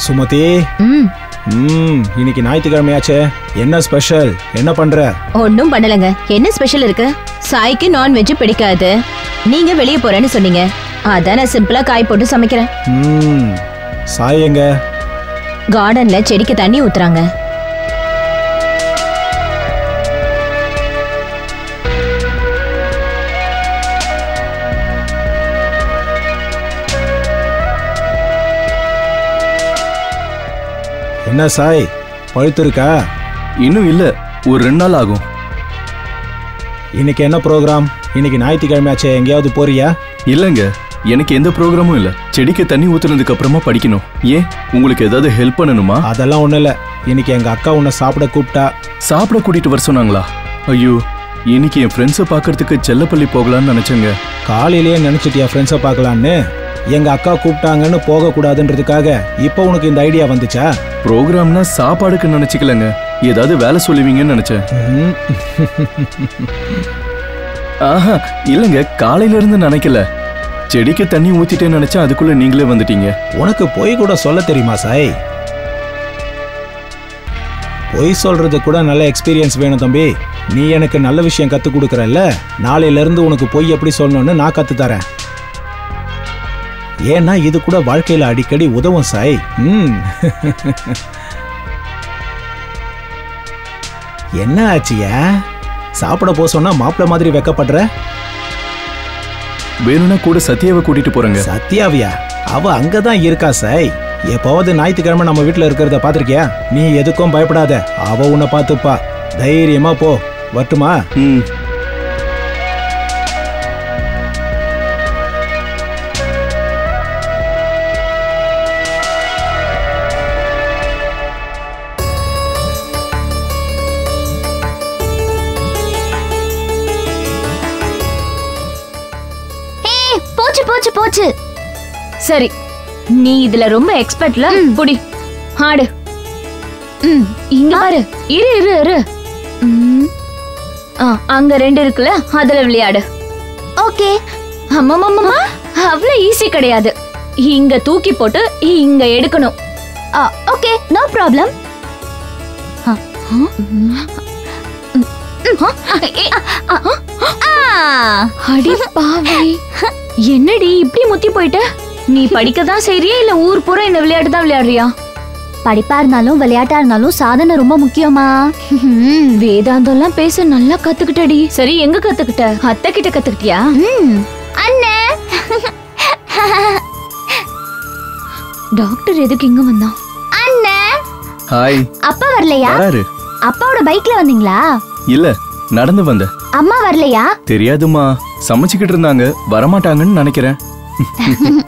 சுமதி. இன்னைக்கு ஞாயிற்றுக்கிழமையாச்சே, என்ன ஸ்பெஷல்? என்ன பண்ற? ஒன்னும் பண்ணலங்க. என்ன ஸ்பெஷல் இருக்கு? சாய்க்கு நான்வெஜ் பிடிக்காது, நீங்க வெளியே போறேன்னு சொன்னீங்க, அதான் நான் சிம்பிளா காய் போட்டு சமைக்கிறேன். சாய் எங்க? கார்டன்ல செடிக்கு தண்ணி ஊத்துறாங்க. என்ன சாய், பழுத்து இருக்கா? இன்னும் இல்ல, ஒரு 2 நாள் ஆகும். இன்னைக்கு என்ன ப்ரோக்ராம்? இன்னைக்கு ஞாயிற்றுக்கிழமையாச்சே, எங்கேயாவது போறியா? இல்லங்க, எனக்கு எந்த ப்ரோக்ராமும் இல்ல. செடிக்கு தண்ணி ஊத்துனதுக்கு அப்புறமா படிக்கணும். ஏன், உங்களுக்கு ஏதாவது ஹெல்ப் பண்ணணுமா? அதெல்லாம் ஒண்ணும் இல்ல. இன்னைக்கு எங்க அக்கா உன்னை சாப்பிட கூப்பிட்டா. சாப்பிட கூட்டிட்டு வர சொன்னாங்களா? ஐயோ, இன்னைக்கு என் ஃப்ரெண்ட்ஸை பார்க்கறதுக்கு செல்லப்பள்ளி போகலான்னு நினைச்சேங்க. காலையிலேயே நினைச்சிட்டியா ஃப்ரெண்ட்ஸை பார்க்கலான்னு? எங்க அக்கா கூப்பிட்டாங்கன்னு போக கூடாதுன்றதுக்காக இப்ப உனக்கு இந்த ஐடியா வந்துச்சா? ப்ரோக்ராம்னா சாப்பாடுக்கு நினைச்சுக்கலங்க, ஏதாவது வேலை சொல்லுவீங்கன்னு நினைச்சேன். ஆஹா இல்லங்க, காலையில இருந்து நினைக்கல. செடிக்கு தண்ணி ஊத்திட்டேன்னு நினைச்சா அதுக்குள்ள நீங்களே வந்துட்டீங்க. உனக்கு பொய் கூட சொல்ல தெரியுமா சாய்? பொய் சொல்றது கூட நல்ல எக்ஸ்பீரியன்ஸ் வேணும் தம்பி. நீ எனக்கு நல்ல விஷயம் கத்து கொடுக்கறல்ல, நாளையில இருந்து உனக்கு பொய் எப்படி சொல்லணும்னு நான் கத்து தரேன். ஏன்னா இது கூட வாழ்க்கையில அடிக்கடி உதவும் சாய். என்ன ஆச்சியா? சாப்பிட போ சொன்னா மாப்பிள்ள மாதிரி வெக்கப்படுற? வேணும்னா கூட சத்யாவை கூட்டிட்டு போறேங்க. சத்யாவியா? அவ அங்கதான் இருக்கா சாய். எப்போவது ஞாயிற்றுக்கிழமை நம்ம வீட்டுல இருக்கிறத பாத்திருக்கியா? நீ எதுக்கும் பயப்படாத, அவ உன்னை பாத்துப்பா. தைரியமா போ. வரட்டுமா? போச்சு. சரி, நீ இதுல ரொம்ப எக்ஸ்பர்ட்ல. புடி, ஆடு. இங்க பாரு. இரு. அங்க 2 இருக்குல்ல, அதுல விளையாடு. ஓகே. அம்மா, அவ்வளவு ஈஸி கிடையாது. இங்க தூக்கி போட்டு இங்க எடுக்கணும். Okay, no problem. அடி பாவி, என்னடி இப்படி முத்தி போயிட்ட? நீ படிக்கதான் செய்றியா இல்ல ஊர் பூரா இந்த விளையாட்டு தான் விளையாடுறியா? படிப்பா இருந்தாலும் விளையாட்டா இருந்தாலும் சாதனை ரொம்ப முக்கியமா. வேதாந்தம் எல்லாம் பேச நல்லா கத்துக்கிட்டடி. சரி, எங்க கத்துக்கிட்ட? அத்தை கிட்ட கத்துக்கிட்டியா? அண்ணே, டாக்டர் எதுக்கு இங்க வந்தான்? அண்ணே. ஹாய். அப்பா வரலையா? வராரு. அப்பாவோட பைக்ல வந்தீங்களா? இல்ல, நடந்து வந்த. அம்மா வரலையா? தெரியாதுமா, சமைச்சுக்கிட்டு இருந்தாங்க, வரமாட்டாங்கன்னு நினைக்கிறேன்.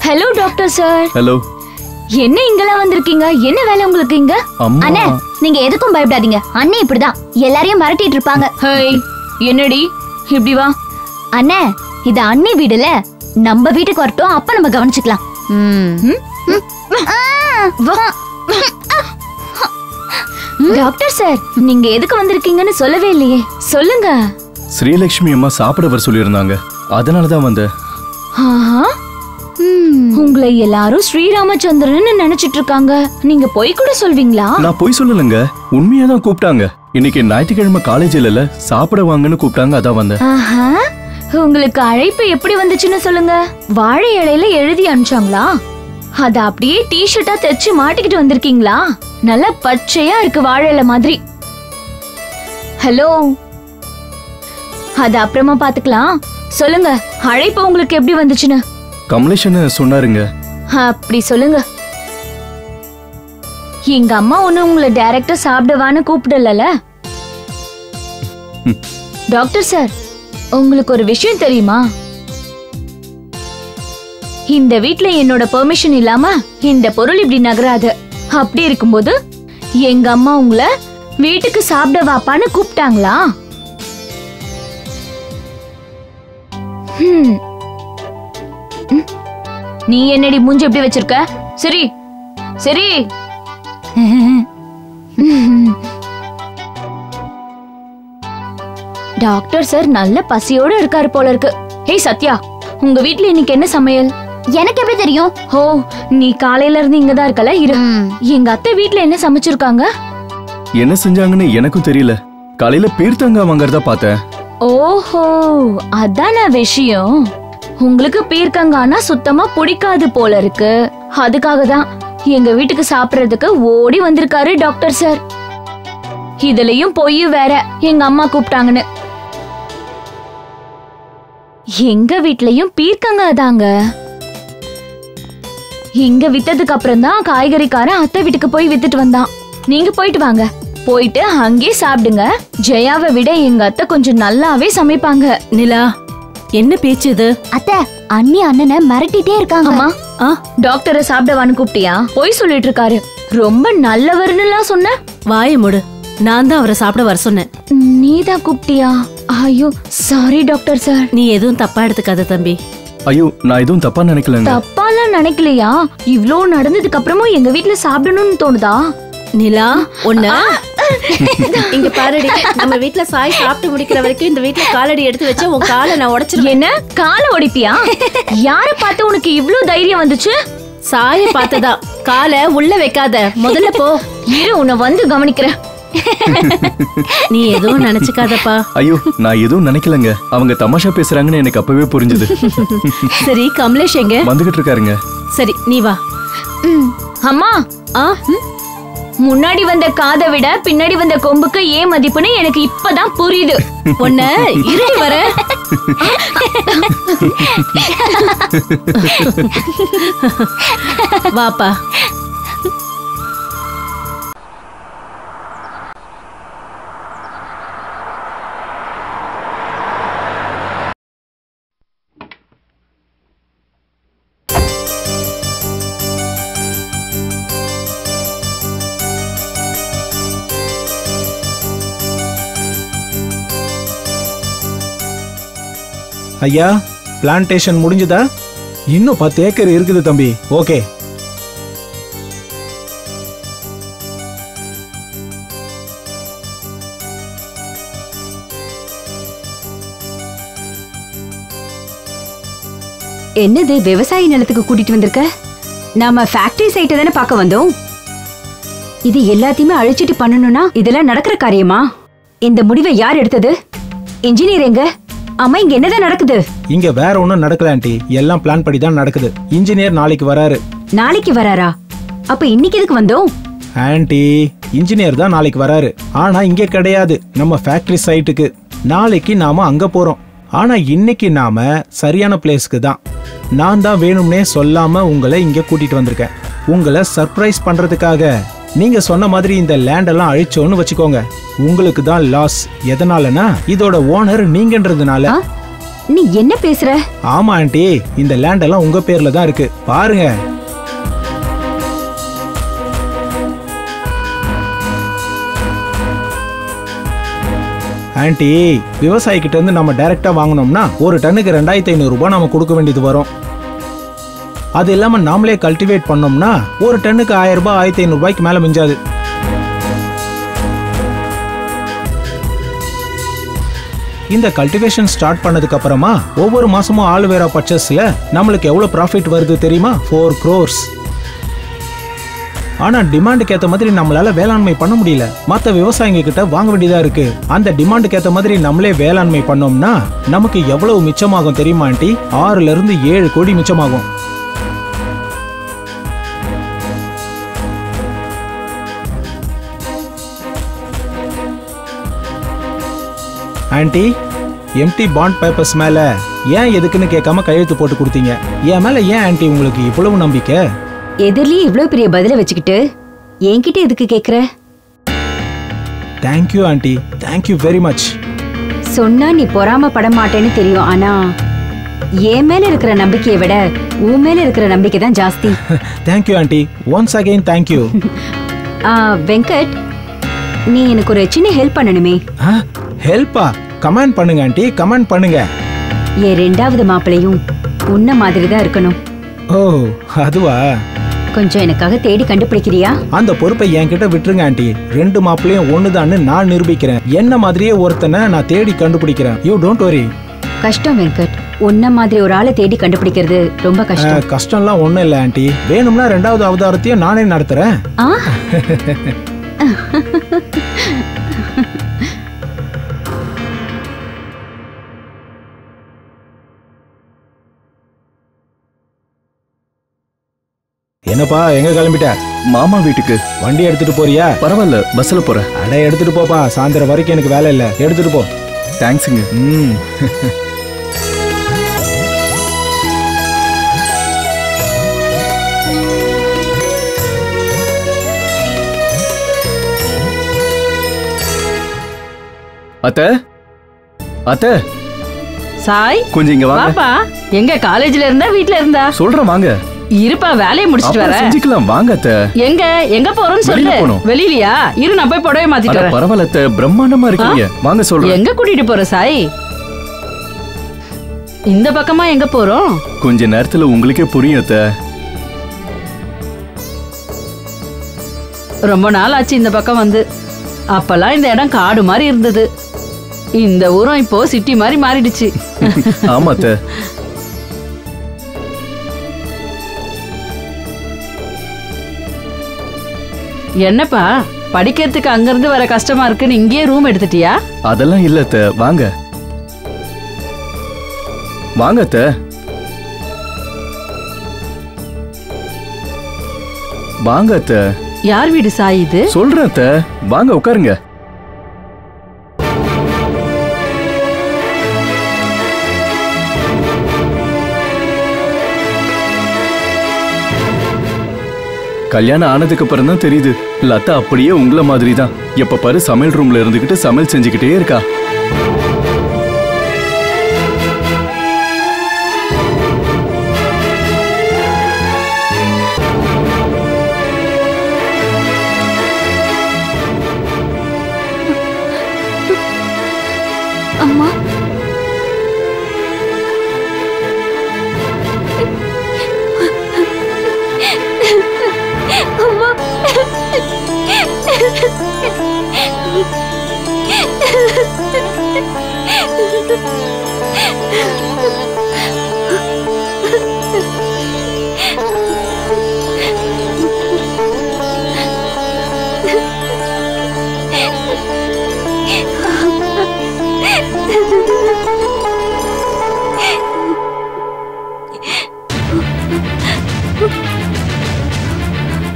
Hello doctor sir. ஹலோ. என்ன இங்கெல்லாம் வந்திருக்கீங்க? என்ன வேலை உங்களுக்கு இங்க? அண்ணே, நீங்க எதுக்கும் பயப்படாதீங்க. அண்ணே இப்படிதான் எல்லாரையும் மிரட்டிட்டு இருப்பாங்க. ஹேய், என்னடி இப்படி வா? அண்ணே, இது அண்ணி வீடுல, நம்ம வீட்டுக்கு வரட்டும், அப்ப நம்ம கவனிச்சுக்கலாம். டாக்டர் சார், நீங்க எதுக்கு வந்திருக்கீங்கன்னு சொல்லவே இல்லையே, சொல்லுங்க. ஸ்ரீலட்சுமி அம்மா சாப்பிட வர சொல்லியிருந்தாங்க, அதனாலதான் வந்தேன். உங்களை எல்லாரும் ஸ்ரீராமச்சந்திரன் நினைச்சிட்டு இருக்காங்க. நீங்க போய் கூட சொல்வீங்களா? நான் போய் சொல்லலங்க, உண்மையாதான் கூப்பிட்டாங்க. இன்னைக்கு ஞாயிற்றுக்கிழமை காலேஜ் இல்ல, சாப்பிட வாங்கன்னு கூப்பிட்டாங்க, அதான் வந்தேன். உங்களுக்கு அழைப்பு எப்படி வந்துச்சுன்னு சொல்லுங்க. வாழை இலையில எழுதி அனுப்பிச்சாங்களா? அத அப்படியே டி-ஷர்ட்டா தைச்சு மாட்டிக்கிட்டு வந்திருக்கீங்களா? நல்ல பச்சையா இருக்கு வாழை இலை மாதிரி. ஹலோ, அது அப்புறமா பாத்துக்கலாம். சொல்லுங்க, அழைப்பு உங்களுக்கு எப்படி வந்துச்சுன்னு. கமலேஷன் சொன்னாருங்க. அப்படி சொல்லுங்க. எங்க அம்மா ஒண்ணு உங்களை டைரக்டா சாப்பிடவான்னு கூப்பிடல. டாக்டர் சார், உங்களுக்கு ஒரு விஷயம் தெரியுமா? இந்த வீட்ல என்னோட பெர்மிஷன் இல்லாம இந்த பொருள் இப்படி நகராது. அப்படி இருக்கும்போது எங்க அம்மா உங்களை வீட்டுக்கு சாப்பிட வாப்பான்னு கூப்பிட்டாங்களா? நீ என்னடி மூஞ்சி எப்படி வச்சிருக்க? சரி சரி. டாக்டர் சார் நல்ல பசியோட இருக்காரு போல இருக்கு. ஏய் சத்யா, உங்க வீட்ல இன்னைக்கு என்ன சமையல்? எனக்கு எப்படி தெரியும்? ஓ, நீ காலையில இருந்து இங்கதான் இருக்கல, இரு. எங்க அத்தை வீட்ல என்ன சமைச்சிருக்காங்க? என்ன செஞ்சாங்கன்னு எனக்கும் தெரியல. காலையில பீர்த்தங்காய் வாங்கறதா பார்த்தேன். ஓஹோ, அதான விஷயம். உங்களுக்கு பீர்க்கங்கானா சுத்தமா பிடிக்காது போல இருக்கு. அதுக்காக தான் எங்க வீட்டுக்கு சாப்பிடுறதுக்கு ஓடி வந்திருக்காரு டாக்டர் சார். இதுலயும் பொய் வேற, எங்க அம்மா கூப்பிட்டாங்கன்னு. எங்க வீட்லயும் பீர்க்கங்காய் தாங்க. இங்க வித்ததுக்கு அப்புறம் தான் காய்கறிக்காரன் அத்தை வீட்டுக்கு போய் வித்துட்டு வந்தான். நீங்க போயிட்டு வாங்க, போயிட்டு அங்கே சாப்பிடுங்க. ஜெயாவை விட எங்க அத்தை கொஞ்சம் நல்லாவே சமைப்பாங்க. நிலா, என்ன பேச்சு இது? அத்தை, அண்ணி அண்ணனை மிரட்டிட்டே இருக்காங்க. அம்மா, டாக்டரை சாப்பிடவான்னு கூப்பிட்டியா? போய் சொல்லிட்டு இருக்காரு. ரொம்ப நல்லவர்னுலாம் சொன்ன. வாய மூடு. நான் தான் அவரை சாப்பிட வர சொன்னேன். நீதான் கூப்பிட்டியா? ஐயோ சாரி டாக்டர் சார். நீ எதுவும் தப்பா எடுத்துக்காத தம்பி. ஐயோ, நான் எதுவும் தப்பா நினைக்கலங்க. தப்பாலாம் நினைக்கலையா? இவ்ளோ நடந்ததுக்கு அப்புறமும் எங்க வீட்ல சாப்பிடணும்னு தோணுதா? நிலா, ஒண்ணு இங்க பாருடி. நம்ம வீட்ல சாய் சாப்பிட்டு முடிக்கிற வரைக்கும் இந்த வீட்ல காலடி எடுத்து வச்சா உன் காலை நான் உடைச்சிருவேன். என்ன காலை ஒடிப்பியா? யார பார்த்து உனக்கு இவ்ளோ தைரியம் வந்துச்சு? சாயை பார்த்ததா. காலை உள்ள வைக்காத, முதல்ல போ. இரு, உன்னை வந்து கவனிக்கிறேன். நீ எதுவும் நினைச்சுக்காதப்பா. ஐயோ, நான் எதுவும் நினைக்கலங்க. அவங்க தமாஷா பேசுறாங்கன்னு எனக்கு அப்பவே புரிஞ்சுது. சரி, கமலேஷ் எங்க? வந்துகிட்டு இருக்காருங்க. சரி, நீ வா. அம்மா, முன்னாடி வந்த காதை விட பின்னாடி வந்த கொம்புக்கு ஏன் மதிப்புன்னு எனக்கு இப்பதான் புரியுது. ஒன்ன இருடி வர. வாப்பா. ஐயா, பிளான்டேஷன் முடிஞ்சதா? இன்னும் 10 ஏக்கர் இருக்குது தம்பி. ஓகே. என்னது விவசாய நிலத்துக்கு கூட்டிட்டு வந்திருக்க? நாம ஃபேக்டரி சைட்டை தானே பார்க்க வந்தோம். இது எல்லாத்தையுமே அழிச்சிட்டு பண்ணணும்னா இதெல்லாம் நடக்கிற காரியமா? இந்த முடிவை யார் எடுத்தது? இன்ஜினியர் எங்க? அம்மா, இங்க என்னதான் நடக்குது? இங்க வேற ஒண்ணும் நடக்கல ஆண்டி. எல்லாம் பிளான் படி தான் நடக்குது. இன்ஜினியர் நாளைக்கு வராரு. நாளைக்கு வராரா? அப்ப இன்னைக்கு எதுக்கு வந்தோம்? ஆண்டி, இன்ஜினியர் தான் நாளைக்கு வராரு. ஆனா இங்க கிடையாது, நம்ம ஃபேக்டரி சைட்டுக்கு. நாளைக்கு நாம அங்க போறோம். ஆனா இன்னைக்கு நாம சரியான பிளேஸ்க்கு தான். நான் தான் வேணும்னே சொல்லாம உங்களை இங்க கூட்டிட்டு வந்திருக்கேன். உங்களை சர்ப்ரைஸ் பண்றதுக்காக. நீங்க சொன்ன மாதிரி இந்த லேண்ட் எல்லாம் அழிச்சோன்னு வச்சுக்கோங்க, உங்களுக்கு தான் லாஸ். எதனாலனா இதோட ஓனர் நீங்கன்றதுனால. நீ என்ன பேசுற? ஆமா ஆண்டி, இந்த லேண்ட் எல்லாம் உங்க பேர்ல தான் இருக்கு. பாருங்க. ஆண்டி, விவசாயி கிட்ட இருந்து நம்ம டைரக்டா வாங்கணும்னா ஒரு டன்னுக்கு 2500 ரூபாய் நாம கொடுக்க வேண்டியது வரும். அது இல்லாம நாமளே கல்டிவேட் பண்ணோம்னா ஒரு டன்னுக்கு 1000 ரூபாய் 1500 ரூபாய்க்கு மேல மிஞ்சாது. இந்த கல்டிவேஷன் ஸ்டார்ட் பண்ணதுக்கு அப்புறமா ஒவ்வொரு மாசமும் ஆலுவேரா பர்ச்சேஸ்ல நம்மளுக்கு எவ்வளவு ப்ராஃபிட் வருது தெரியுமா? 4 crores. ஆனா டிமாண்டுக்கு ஏத்த மாதிரி நம்மளால வேளாண்மை பண்ண முடியல. மத்த விவசாயிங்க கிட்ட வாங்க வேண்டியதா இருக்கு. அந்த டிமாண்டுக்கு ஏத்த மாதிரி நம்மளே வேளாண்மை பண்ணோம்னா நமக்கு எவ்வளவு மிச்சமாகும் தெரியுமா ஆண்டி? 6 ல இருந்து 7 கோடி மிச்சமாகும். ஆண்டி, எம்டி பாண்ட் பேப்பர்ஸ் மேல ஏன் எதுக்குன்னு கேட்காம கையெழுத்து போட்டு கொடுத்தீங்க. என் மேல ஏன் ஆண்டி உங்களுக்கு இவ்வளவு நம்பிக்கை? எதிரிலேயே இவ்வளவு பெரிய பதில வச்சுக்கிட்டு என்கிட்ட எதுக்கு கேக்குற? Thank you aunty, thank you very much. சொன்னா நீ பொறாம பட மாட்டேன்னு தெரியும். ஆனா என் மேல இருக்கிற நம்பிக்கையை விட உன் மேல இருக்கிற நம்பிக்கை தான் ஜாஸ்தி. Thank you aunty, once again thank you. Venkat, நீ எனக்கு ஒரு சின்ன ஹெல்ப் பண்ணணுமே. ஹெல்ப்பா? கமெண்ட் பண்ணுங்க ஆண்டி, கமெண்ட் பண்ணுங்க. என் 2வது மாப்பிளையும் உன்ன மாதிரி தான் இருக்கணும். ஓ, அதுவா? கொஞ்சம் எனக்காக தேடி கண்டுபிடிக்கிறியா? அந்த பொறுப்பை என்கிட்ட விட்டுருங்க ஆண்டி. 2 மாப்பிளையும் ஒண்ணுதான்னு நான் நிரூபிக்கிறேன். என்ன மாதிரியே ஒருத்தனை நான் தேடி கண்டுபிடிக்கிறேன். You don't worry. கஷ்டம் வெங்கட். உன்ன மாதிரி ஒரு ஆளை தேடி கண்டுபிடிக்கிறது ரொம்ப கஷ்டம். கஷ்டம்லாம் ஒண்ணும் இல்ல ஆண்டி. வேணும்னா 2வது அவதாரத்தையும் நானே நடத்துறேன். ஆ? என்னப்பா எங்க கிளம்பிட்ட? மாமா வீட்டுக்கு. வண்டி எடுத்துட்டு போறியா? பரவாயில்ல, பஸ்ல போறேன். அட எடுத்துட்டு போப்பா, சாயந்தரம் வரைக்கும் எனக்கு வேலை இல்ல. எடுத்துட்டு போ. தேங்க்ஸுங்க. அத்தை, அத்தை, சாய் கொஞ்சம் இங்க வாங்க. பாப்பா எங்க காலேஜ்ல இருந்தா வீட்ல இருந்தா? சொல்றேன் வாங்க. இருப்பா, வேலையை முடிச்சிட்டு அப்புறம் வரேன். செஞ்சுக்கலாம் வாங்க அத்தை. எங்க போறோம்னு சொல்லு. வெளியில போகணும். வெளியிலயா? இரு, நான் போய் புடவை மாத்திட்டு அட, வரேன். பரவாயில்ல அத்தை, பிரம்மாண்டமா இருக்கீங்க. வாங்க சொல்றேன். எங்க கூட்டிட்டு போற சாய்? இந்த பக்கமா எங்க போறோம்? கொஞ்ச நேரத்துல உங்களுக்கே புரியும் அத்தை. ரொம்ப நாள் ஆச்சு இந்த பக்கம் வந்து. அப்பெல்லாம் இந்த இடம் காடு மாதிரி இருந்தது. இந்த ஊரும் இப்போ சிட்டி மாதிரி மாறிடுச்சு. ஆமா அத்தை. என்னப்பா படிக்கிறதுக்கு அங்கிருந்து வர கஷ்டமா இருக்குன்னு இங்கேயே ரூம் எடுத்துட்டியா? அதெல்லாம் இல்ல அத்தை, வாங்க வாங்க அத்தை. வாங்க அத்தை. யார் வீடு சாய் இது? சொல்றேன் அத்தை, வாங்க உட்காருங்க. கல்யாணம் ஆனதுக்கு அப்புறம் தான் தெரியுது, லதா அப்படியே உங்கள மாதிரி தான். எப்ப பாரு சமையல் ரூம்ல இருந்துகிட்டு சமையல் செஞ்சுக்கிட்டே இருக்கா. அம்மா, அம்மா,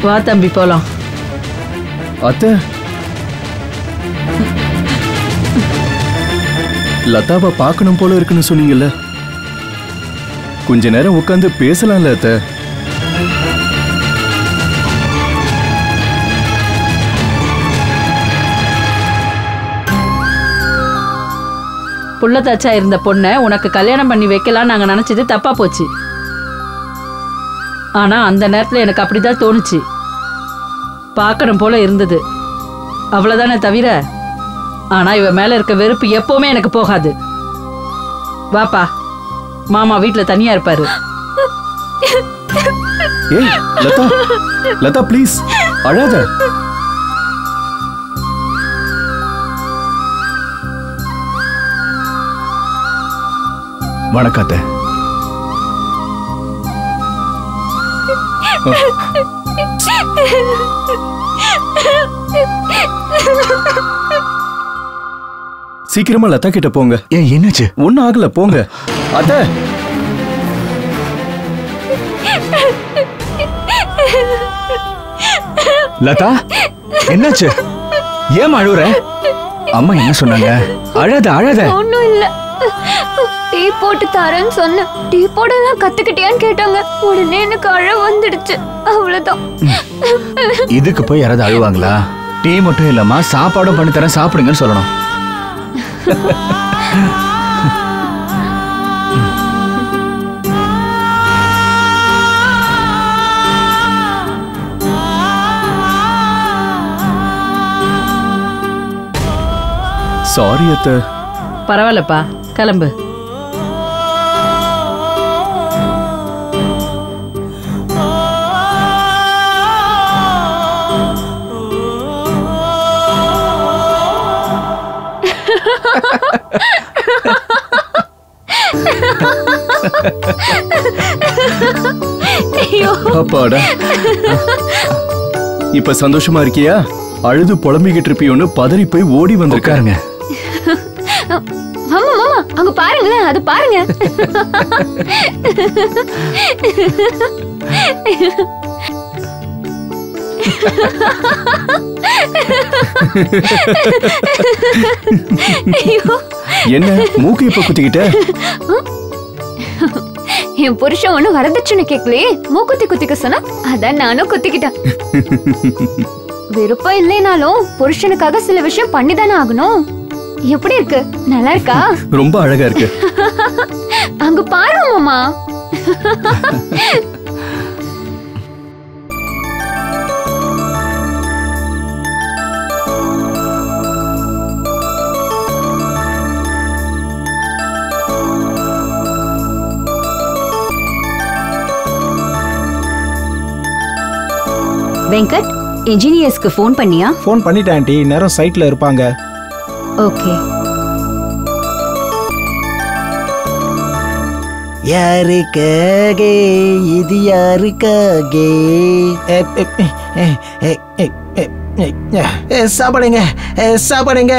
வா தம்பி போலாம். அத்தை, லதாவை பார்க்கணும் போல இருக்குன்னு சொன்னீங்கல்ல, கொஞ்ச நேரம் உட்காந்து பேசலாம்ல அத்தை. புள்ளத்தாச்சா இருந்த பொண்ணை உனக்கு கல்யாணம் பண்ணி வைக்கலாம் நாங்க நினைச்சது தப்பா போச்சு. ஆனா அந்த நேரத்துல எனக்கு அப்படிதான் தோணுச்சு. பார்க்கணும் போல இருந்தது, அவ்வளவுதானே தவிர. ஆனா இவ மேல இருக்க வெறுப்பு எப்பவுமே எனக்கு போகாது. வாப்பா, மாமா வீட்டுல தனியா இருப்பாரு. ஏய் லதா, லதா ப்ளீஸ் அழாத. வணக்கம் அத்தை. சீக்கிரமா லதா கிட்ட போங்க. ஏன் என்னாச்சு? ஒன்னும் ஆகல, போங்க. அத்தை, லதா என்னாச்சு? ஏன் அழுவுற? அம்மா என்ன சொன்னாங்க? அழாத அழாத. ஒண்ணும் இல்ல. டீ போட்டு தரேன்னு சொன்னேன். டீ போடலாம் கத்துக்கிட்டியான்னு கேட்டாங்க. உடனே எனக்கு அழ வந்துடுச்சு, அவ்வளவுதான். இதுக்கு போய் யாராவது அழுவாங்களா? டீ மட்டும் இல்லம்மா, சாப்பாடும் பண்ணி தரேன், சாப்பிடுங்கன்னு சொல்லணும். சாரி அத்தை. பரவாயில்லப்பா, கிளம்பு. ஐயோ அப்பாடா. இப்ப சந்தோஷமா இருக்கியா? அழுது புலம்பிக்கிட்டு இருப்பியோன்னு பதறி போய் ஓடி வந்திருக்காருங்க. மாமா மாமா அங்க பாருங்களேன், அது பாருங்க. என்ன மூக்கு இப்ப குத்திக்கிட்ட? என் புருஷன் ஒண்ணு வரதட்சணை கேட்கலையே, மூக்குத்தி குத்திக்க சொன்னா அதான் நானும் குத்திக்கிட்டேன். விருப்பம் இல்லைனாலும் புருஷனுக்காக சில விஷயம் பண்ணிதானே ஆகணும். எப்படி இருக்கு? நல்லா இருக்கா? ரொம்ப அழகா இருக்கு. அங்க பாரு மாமா. வெங்கட், இன்ஜினியர்ஸ்க்கு ஃபோன் பண்ணியா? ஃபோன் பண்ணிட்டேன் ஆண்டி, நேரம் சைட்ல இருப்பாங்க. ஓகே. யாருக்காக இது யாருக்காக? சாப்பாடுங்க சாப்பாடுங்க.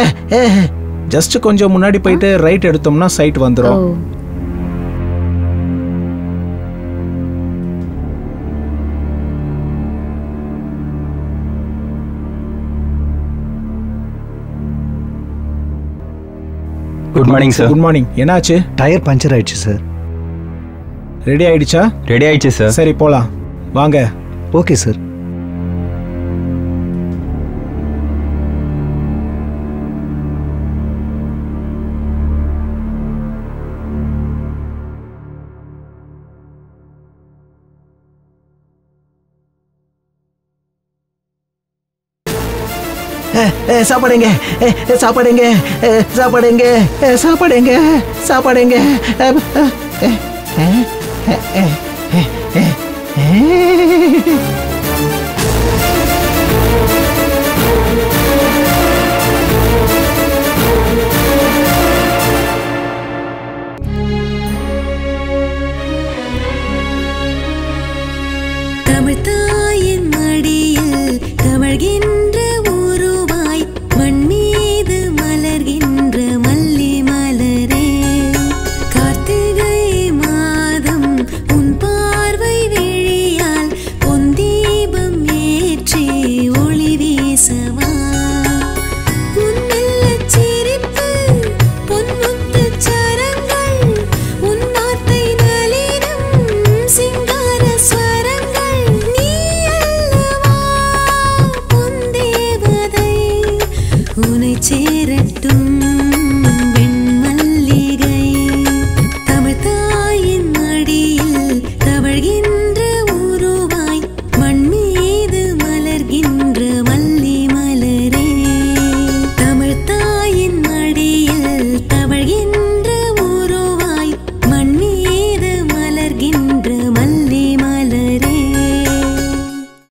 ஜஸ்ட் கொஞ்சம் முன்னாடி போயிட்டு ரைட் எடுத்தோம்னா சைட் வந்துடும். Good morning sir. Good morning. என்னாச்சு? டயர் பஞ்சர் ஆயிடுச்சு சார். ரெடி ஆயிடுச்சா? ரெடி ஆயிடுச்சு சார். சரி போலாம் வாங்க. Okay sir. சாப்பாடுங்க சாப்பாடுங்க சாப்பாடுங்க சாப்பாடுங்க சாப்பாடுங்க. தமிழ் தாயின் மடியில் தவழ்கின்ற உருவாய் மண் மீது மலர்கின்ற மல்லி மலரே, கார்த்திகை மாதம் உன் பார்வை விழியால் பொன் தீபம் ஏற்றி ஒளி வீசவா, உன் மெல்லச் சிரிப்பு பொன்முத்துச் சரங்கள், உன் வார்த்தை நளினம் சிங்கார ஸ்வரங்கள், நீ அல்லவா பொன் தேவதை, உனை சேரட்டும்